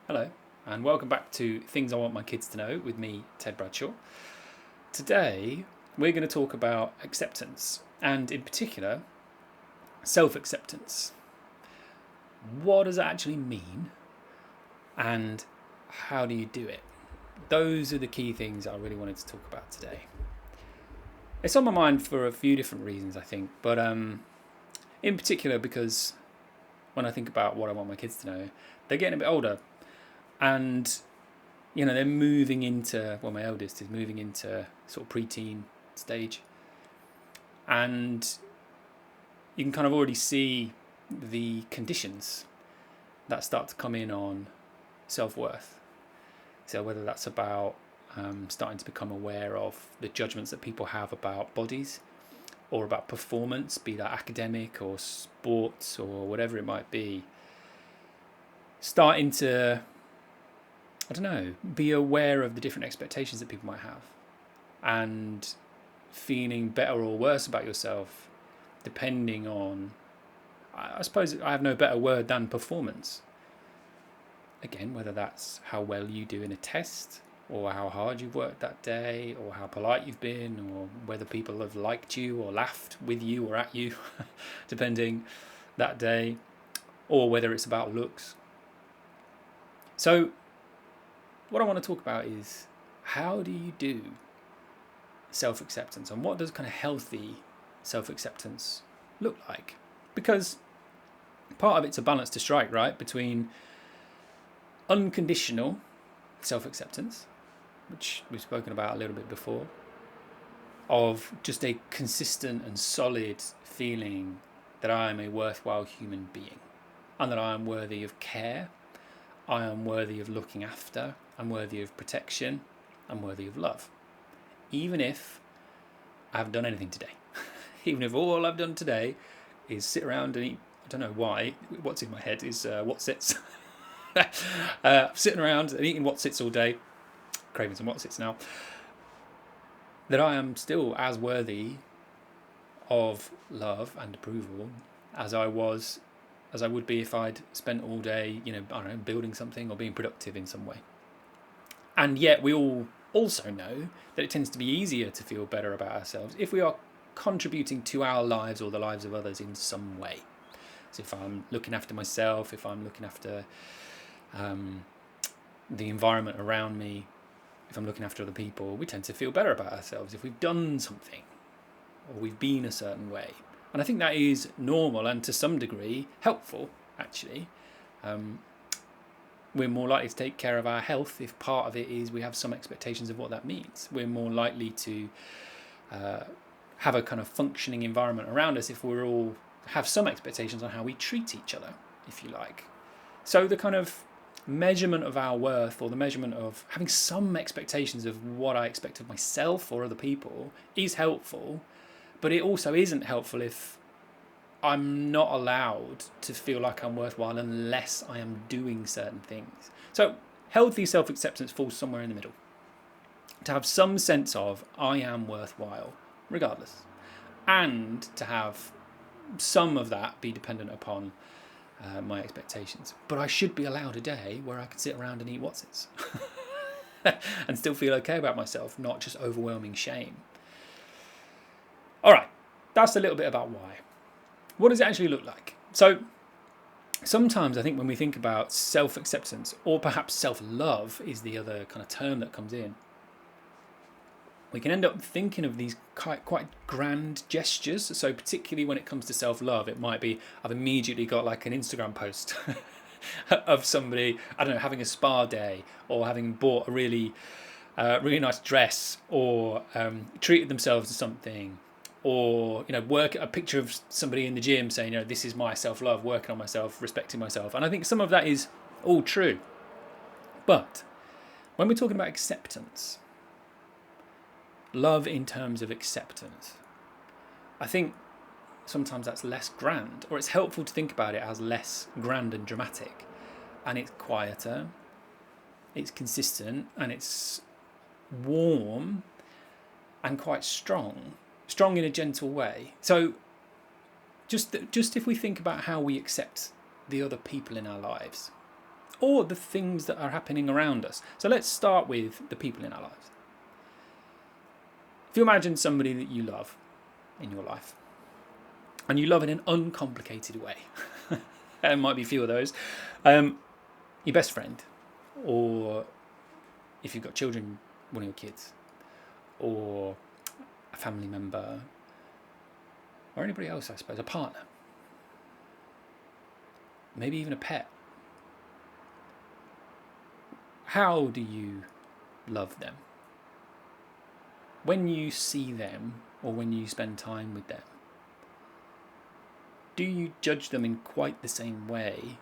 Hello, and welcome back to Things I Want My Kids to Know with me, Ted Bradshaw. Today, we're going to talk about acceptance, and in particular, self-acceptance. What does it actually mean, and how do you do it? Those are the key things I really wanted to talk about today. It's on my mind for a few different reasons, I think, but in particular because when I think about what I want my kids to know, they're getting a bit older. And, they're moving into, my eldest is moving into sort of preteen stage. And you can kind of already see the conditions that start to come in on self-worth. So whether that's about starting to become aware of the judgments that people have about bodies or about performance, be that academic or sports or whatever it might be, starting to be aware of the different expectations that people might have and feeling better or worse about yourself depending on, I suppose I have no better word than performance. Again, whether that's how well you do in a test or how hard you've worked that day or how polite you've been or whether people have liked you or laughed with you or at you, depending that day, or whether it's about looks. So what I want to talk about is how do you do self-acceptance and what does kind of healthy self-acceptance look like? Because part of it's a balance to strike, right, between unconditional self-acceptance, which we've spoken about a little bit before, of just a consistent and solid feeling that I am a worthwhile human being and that I am worthy of care, I am worthy of looking after, I'm worthy of protection, I'm worthy of love. Even if I haven't done anything today. Even if all I've done today is sit around and eat, I don't know why, what's in my head is Wotsits. Sitting around and eating Wotsits all day, craving some Wotsits now, that I am still as worthy of love and approval as I would be if I'd spent all day, building something or being productive in some way. And yet we all also know that it tends to be easier to feel better about ourselves if we are contributing to our lives or the lives of others in some way. So if I'm looking after myself, if I'm looking after the environment around me, if I'm looking after other people, we tend to feel better about ourselves if we've done something or we've been a certain way. And I think that is normal and to some degree helpful, actually. We're more likely to take care of our health if part of it is we have some expectations of what that means. We're more likely to have a kind of functioning environment around us if we're all have some expectations on how we treat each other, if you like. So the kind of measurement of our worth or the measurement of having some expectations of what I expect of myself or other people is helpful, but it also isn't helpful if I'm not allowed to feel like I'm worthwhile unless I am doing certain things. So healthy self-acceptance falls somewhere in the middle. To have some sense of I am worthwhile, regardless. And to have some of that be dependent upon my expectations. But I should be allowed a day where I can sit around and eat Wotsits and still feel okay about myself, not just overwhelming shame. All right, that's a little bit about why. What does it actually look like? So sometimes I think when we think about self-acceptance, or perhaps self-love is the other kind of term that comes in, we can end up thinking of these quite grand gestures. So particularly when it comes to self-love, it might be I've immediately got like an Instagram post of somebody, having a spa day or having bought a really nice dress or treated themselves to something. Or a picture of somebody in the gym saying, this is my self-love, working on myself, respecting myself. And I think some of that is all true. But when we're talking about acceptance, love in terms of acceptance, I think sometimes that's less grand, or it's helpful to think about it as less grand and dramatic. And it's quieter, it's consistent, and it's warm and quite strong in a gentle way. So just if we think about how we accept the other people in our lives, or the things that are happening around us. So let's start with the people in our lives. If you imagine somebody that you love in your life, and you love in an uncomplicated way, there might be a few of those, your best friend, or if you've got children, one of your kids, or a family member, or anybody else, I suppose, a partner, maybe even a pet. How do you love them? When you see them, or when you spend time with them, do you judge them in quite the same way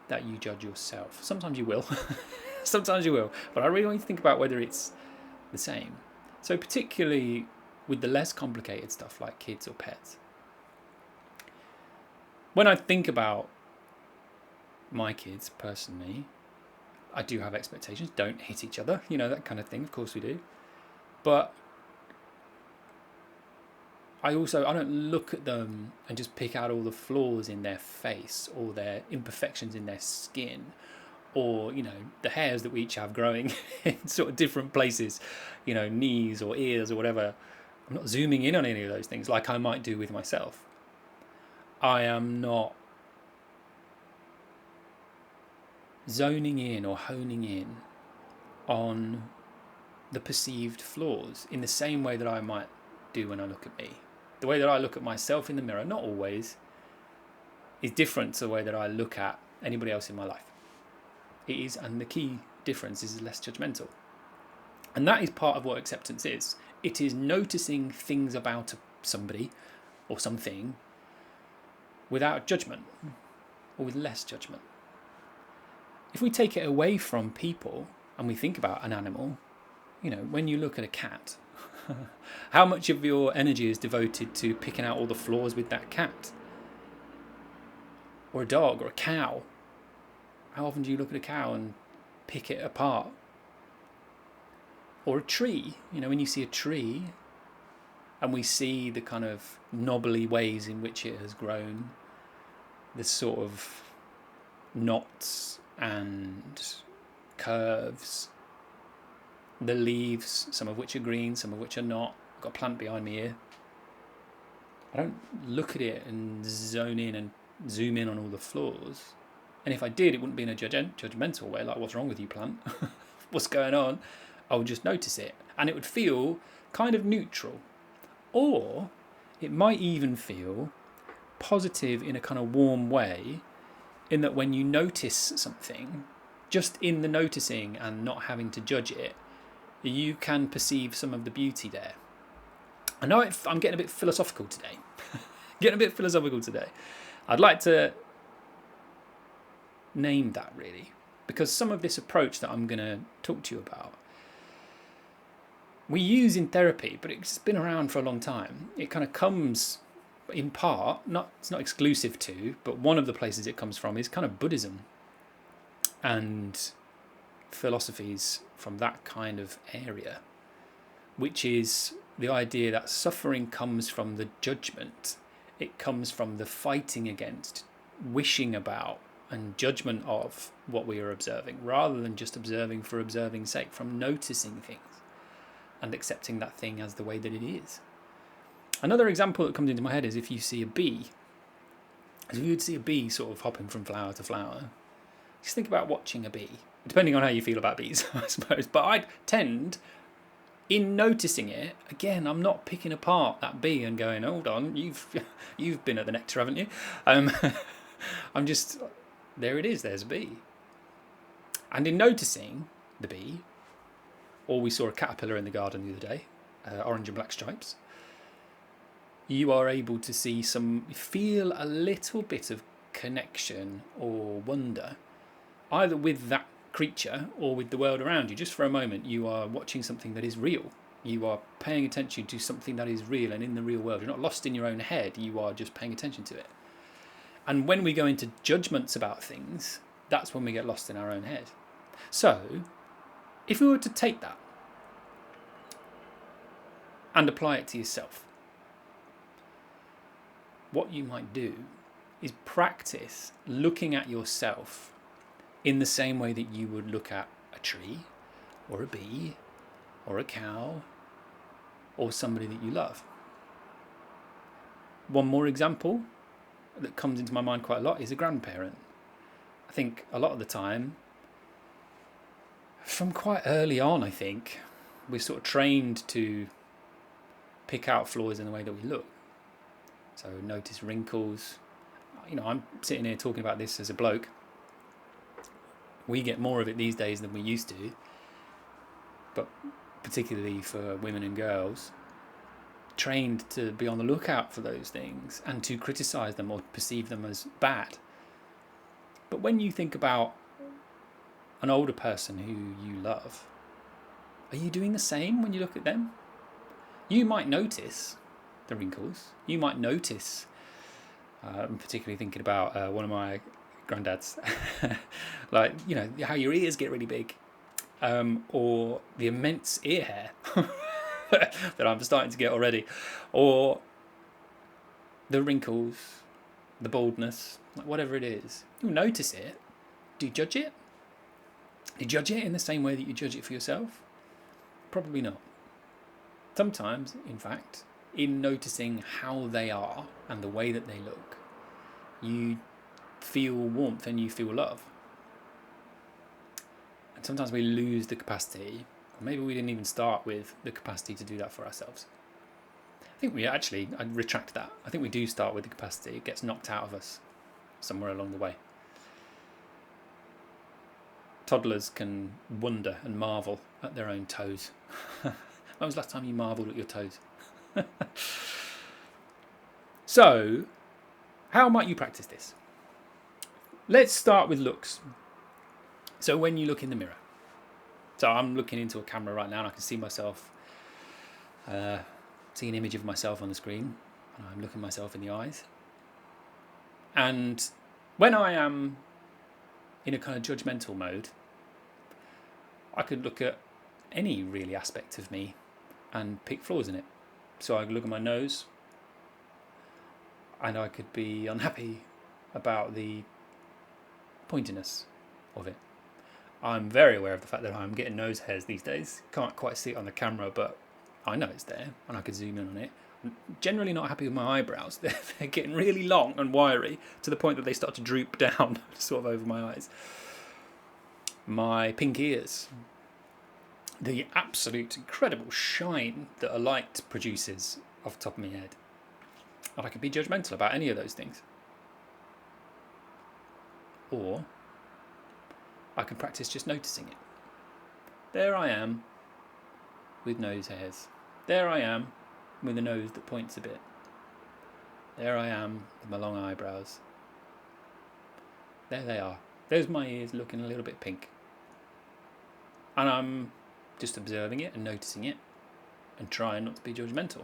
that you judge yourself? Sometimes you will. Sometimes you will. But I really want you to think about whether it's the same. So particularly with the less complicated stuff like kids or pets. When I think about my kids personally, I do have expectations. Don't hit each other, that kind of thing. Of course we do. But I don't look at them and just pick out all the flaws in their face or their imperfections in their skin, or the hairs that we each have growing in sort of different places, knees or ears or whatever. I'm not zooming in on any of those things like I might do with myself. I am not zoning in or honing in on the perceived flaws in the same way that I might do when I look at me. The way that I look at myself in the mirror, not always, is different to the way that I look at anybody else in my life. It is, and the key difference is less judgmental. And that is part of what acceptance is. It is noticing things about somebody or something without judgment, or with less judgment. If we take it away from people and we think about an animal, when you look at a cat, how much of your energy is devoted to picking out all the flaws with that cat? Or a dog or a cow? How often do you look at a cow and pick it apart? Or a tree, when you see a tree and we see the kind of knobbly ways in which it has grown, the sort of knots and curves, the leaves, some of which are green, some of which are not. I've got a plant behind me here. I don't look at it and zone in and zoom in on all the flaws. And if I did, it wouldn't be in a judgmental way, like, what's wrong with you, plant? What's going on? I would just notice it. And it would feel kind of neutral. Or it might even feel positive in a kind of warm way, in that when you notice something, just in the noticing and not having to judge it, you can perceive some of the beauty there. I know I'm getting a bit philosophical today. I'd like to name that, really, because some of this approach that I'm going to talk to you about, we use in therapy, but it's been around for a long time. It kind of comes in part, it's not exclusive to, but one of the places it comes from is kind of Buddhism and philosophies from that kind of area, which is the idea that suffering comes from the judgment. It comes from the fighting against, wishing about, and judgment of what we are observing, rather than just observing for observing's sake, from noticing things and accepting that thing as the way that it is. Another example that comes into my head is if you see a bee. If you would see a bee sort of hopping from flower to flower, just think about watching a bee, depending on how you feel about bees, I suppose. But I'd tend, in noticing it, again, I'm not picking apart that bee and going, hold on, you've been at the nectar, haven't you? I'm just, there it is, there's a bee. And in noticing the bee, or we saw a caterpillar in the garden the other day, orange and black stripes, you are able to feel a little bit of connection or wonder, either with that creature or with the world around you. Just for a moment, you are watching something that is real. You are paying attention to something that is real and in the real world. You're not lost in your own head. You are just paying attention to it. And when we go into judgments about things, that's when we get lost in our own head. So, if we were to take that and apply it to yourself, what you might do is practice looking at yourself in the same way that you would look at a tree or a bee or a cow or somebody that you love. One more example that comes into my mind quite a lot is a grandparent. I think a lot of the time, from quite early on, I think, we're sort of trained to pick out flaws in the way that we look. So notice wrinkles. I'm sitting here talking about this as a bloke. We get more of it these days than we used to, but particularly for women and girls, trained to be on the lookout for those things and to criticize them or perceive them as bad. But when you think about an older person who you love, are you doing the same when you look at them? You might notice the wrinkles. You might notice, I'm particularly thinking about one of my granddads, like, how your ears get really big, or the immense ear hair that I'm starting to get already, or the wrinkles, the baldness, whatever it is. You'll notice it. Do you judge it? Do you judge it in the same way that you judge it for yourself? Probably not. Sometimes, in fact, in noticing how they are and the way that they look, you feel warmth and you feel love. And sometimes we lose the capacity, or maybe we didn't even start with the capacity to do that for ourselves. I think I retract that. I think we do start with the capacity. It gets knocked out of us somewhere along the way. Toddlers can wonder and marvel at their own toes. When was the last time you marvelled at your toes? So, how might you practice this? Let's start with looks. So when you look in the mirror. So I'm looking into a camera right now and I can see myself, see an image of myself on the screen. And I'm looking myself in the eyes. And when I am in a kind of judgmental mode, I could look at any really aspect of me and pick flaws in it. So I could look at my nose and I could be unhappy about the pointiness of it. I'm very aware of the fact that I'm getting nose hairs these days. Can't quite see it on the camera, but I know it's there and I could zoom in on it. I'm generally not happy with my eyebrows. They're getting really long and wiry to the point that they start to droop down sort of over my eyes. My pink ears. The absolute incredible shine that a light produces off the top of my head. And I could be judgmental about any of those things. Or I can practice just noticing it. There I am with nose hairs. There I am with a nose that points a bit. There I am with my long eyebrows. There they are. There's my ears looking a little bit pink. And I'm just observing it and noticing it and trying not to be judgmental.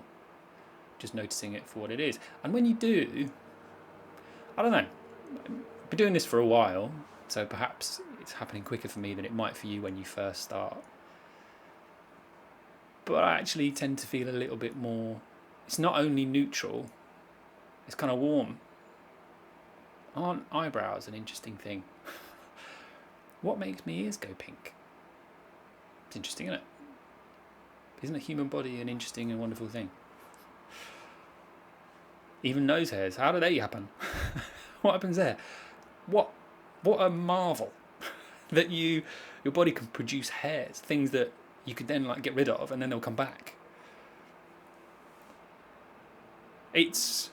Just noticing it for what it is. And when you do, I don't know, I've been doing this for a while, so perhaps it's happening quicker for me than it might for you when you first start. But I actually tend to feel a little bit more, it's not only neutral, it's kind of warm. Aren't eyebrows an interesting thing? What makes my ears go pink? It's interesting, isn't it? Isn't the human body an interesting and wonderful thing? Even nose hairs, how do they happen? What happens there? What a marvel that your body can produce hairs, things that you could then get rid of and then they'll come back. It's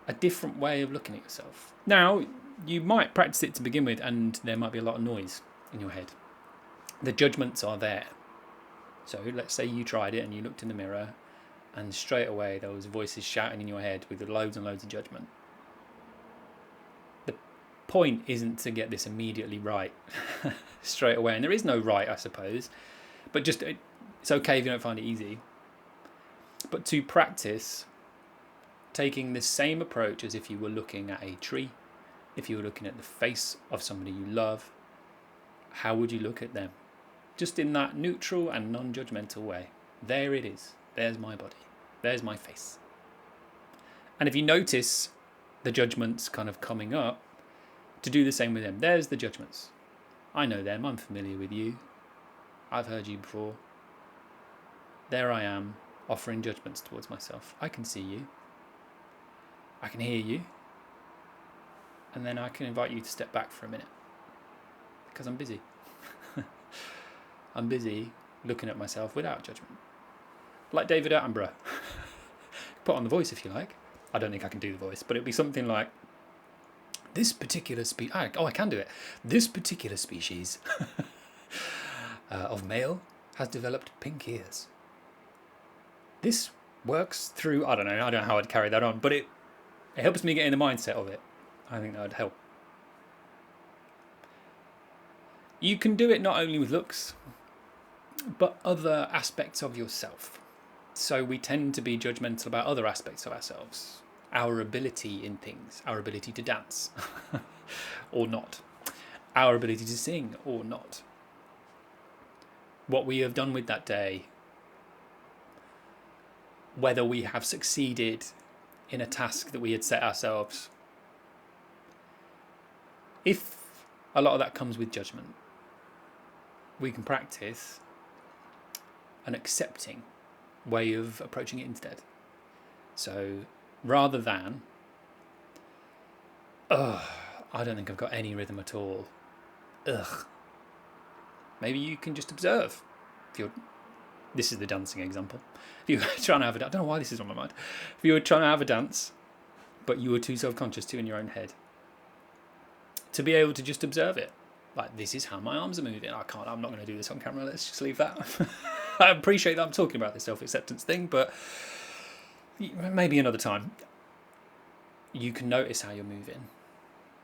a different way of looking at yourself. Now, you might practice it to begin with and there might be a lot of noise in your head. The judgments are there. So let's say you tried it and you looked in the mirror and straight away there was voices shouting in your head with loads and loads of judgment. The point isn't to get this immediately right straight away. And there is no right, I suppose. But just, it's okay if you don't find it easy. But to practice taking the same approach as if you were looking at a tree, if you were looking at the face of somebody you love, how would you look at them? Just in that neutral and non-judgmental way. There it is. There's my body. There's my face. And if you notice the judgments kind of coming up, to do the same with them. There's the judgments. I know them. I'm familiar with you. I've heard you before. There I am, offering judgments towards myself. I can see you. I can hear you. And then I can invite you to step back for a minute. Because I'm busy. I'm busy looking at myself without judgment. Like David Attenborough. Put on the voice if you like. I don't think I can do the voice, but it'd be something like, this particular I can do it. This particular species of male has developed pink ears. This works through, I don't know how I'd carry that on, but it helps me get in the mindset of it. I think that would help. You can do it not only with looks, but other aspects of yourself. So we tend to be judgmental about other aspects of ourselves. Our ability in things, our ability to dance or not, our ability to sing or not, what we have done with that day, whether we have succeeded in a task that we had set ourselves. If a lot of that comes with judgment, we can practice an accepting way of approaching it instead. So rather than, I don't think I've got any rhythm at all. Maybe you can just observe. This is the dancing example. If you were trying to have a dance, I don't know why this is on my mind. If you were trying to have a dance, but you were too self-conscious to in your own head, to be able to just observe it. Like, this is how my arms are moving. I'm not going to do this on camera. Let's just leave that. I appreciate that I'm talking about this self-acceptance thing, but maybe another time. You can notice how you're moving.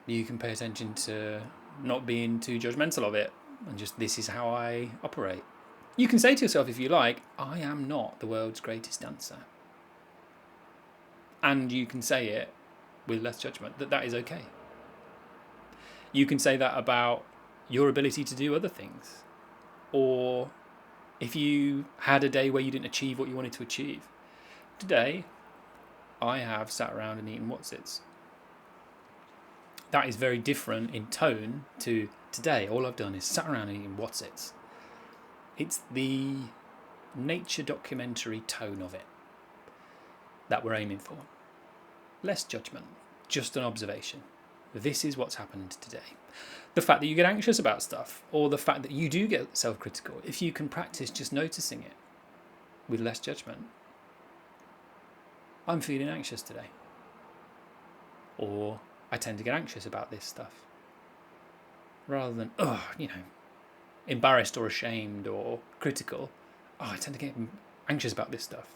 You can pay attention to not being too judgmental of it, and just, this is how I operate. You can say to yourself, if you like, I am not the world's greatest dancer. And you can say it with less judgment, that is okay. You can say that about your ability to do other things. Or if you had a day where you didn't achieve what you wanted to achieve. Today, I have sat around and eaten Wotsits. That is very different in tone to today. All I've done is sat around and eaten Wotsits. It's the nature documentary tone of it that we're aiming for. Less judgment, just an observation. This is what's happened today. The fact that you get anxious about stuff, or the fact that you do get self-critical, if you can practice just noticing it with less judgment. I'm feeling anxious today. Or I tend to get anxious about this stuff. Rather than, embarrassed or ashamed or critical. I tend to get anxious about this stuff.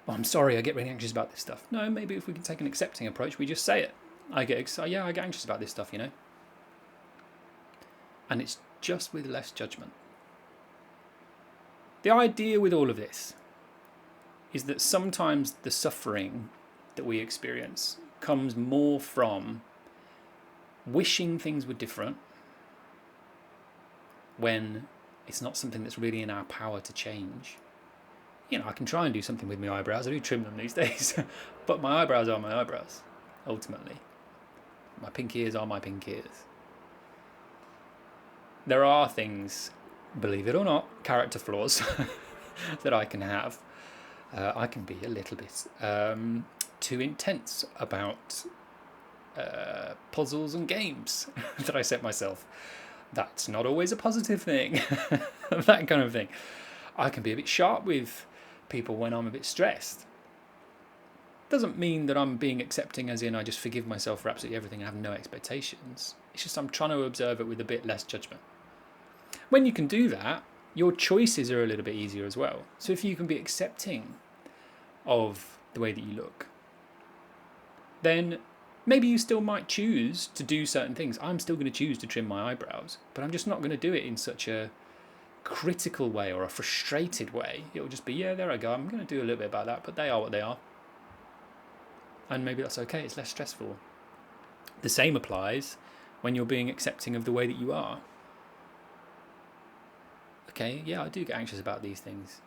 Well, I'm sorry, I get really anxious about this stuff. No, maybe if we can take an accepting approach, we just say it. I get anxious about this stuff, And it's just with less judgment. The idea with all of this is that sometimes the suffering that we experience comes more from wishing things were different when it's not something that's really in our power to change. I can try and do something with my eyebrows. I do trim them these days. But my eyebrows are my eyebrows, ultimately. My pink ears are my pink ears. There are things, believe it or not, character flaws that I can have. I can be a little bit too intense about puzzles and games that I set myself. That's not always a positive thing. That kind of thing. I can be a bit sharp with people when I'm a bit stressed. Doesn't mean that I'm being accepting as in I just forgive myself for absolutely everything and have no expectations. It's just I'm trying to observe it with a bit less judgment. When you can do that, your choices are a little bit easier as well. So if you can be accepting of the way that you look, then maybe you still might choose to do certain things. I'm still going to choose to trim my eyebrows, but I'm just not going to do it in such a critical way or a frustrated way. It'll just be, there I go. I'm going to do a little bit about that, but they are what they are. And maybe that's okay. It's less stressful. The same applies when you're being accepting of the way that you are. Okay, I do get anxious about these things.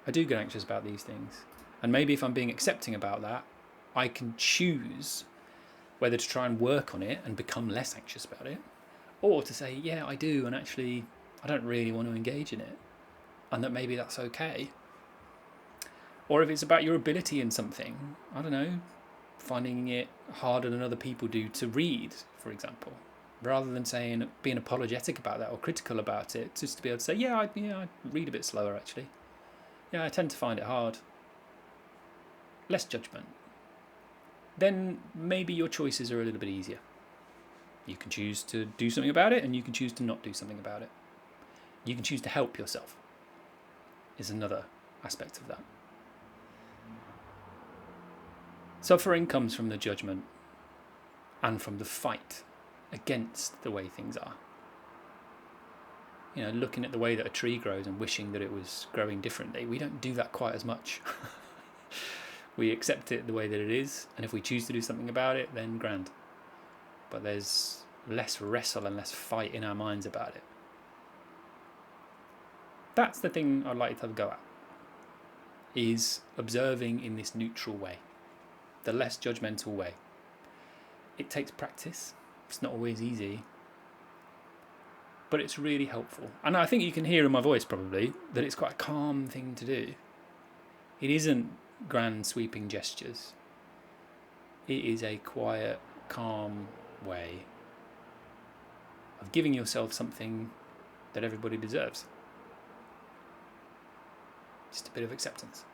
And maybe if I'm being accepting about that, I can choose whether to try and work on it and become less anxious about it, or to say, yeah, I do, and actually I don't really want to engage in it, and that maybe that's okay. Or if it's about your ability in something, I don't know, finding it harder than other people do to read, for example, rather than being apologetic about that or critical about it, just to be able to say, I read a bit slower actually. Yeah, I tend to find it hard. Less judgment. Then maybe your choices are a little bit easier. You can choose to do something about it, and you can choose to not do something about it. You can choose to help yourself, is another aspect of that. Suffering comes from the judgment and from the fight against the way things are. Looking at the way that a tree grows and wishing that it was growing differently, we don't do that quite as much. We accept it the way that it is, and if we choose to do something about it, then grand. But there's less wrestle and less fight in our minds about it. That's the thing I'd like you to have a go at, is observing in this neutral way, the less judgmental way. It takes practice. It's not always easy, but it's really helpful. And I think you can hear in my voice probably that it's quite a calm thing to do. It isn't grand sweeping gestures. It is a quiet, calm way of giving yourself something that everybody deserves. Just a bit of acceptance.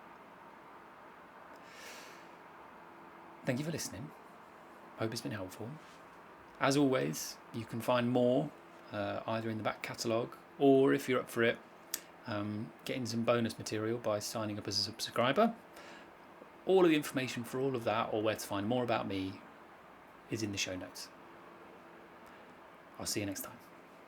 Thank you for listening. Hope it's been helpful. As always, you can find more either in the back catalogue, or if you're up for it, getting some bonus material by signing up as a subscriber. All of the information for all of that, or where to find more about me, is in the show notes. I'll see you next time.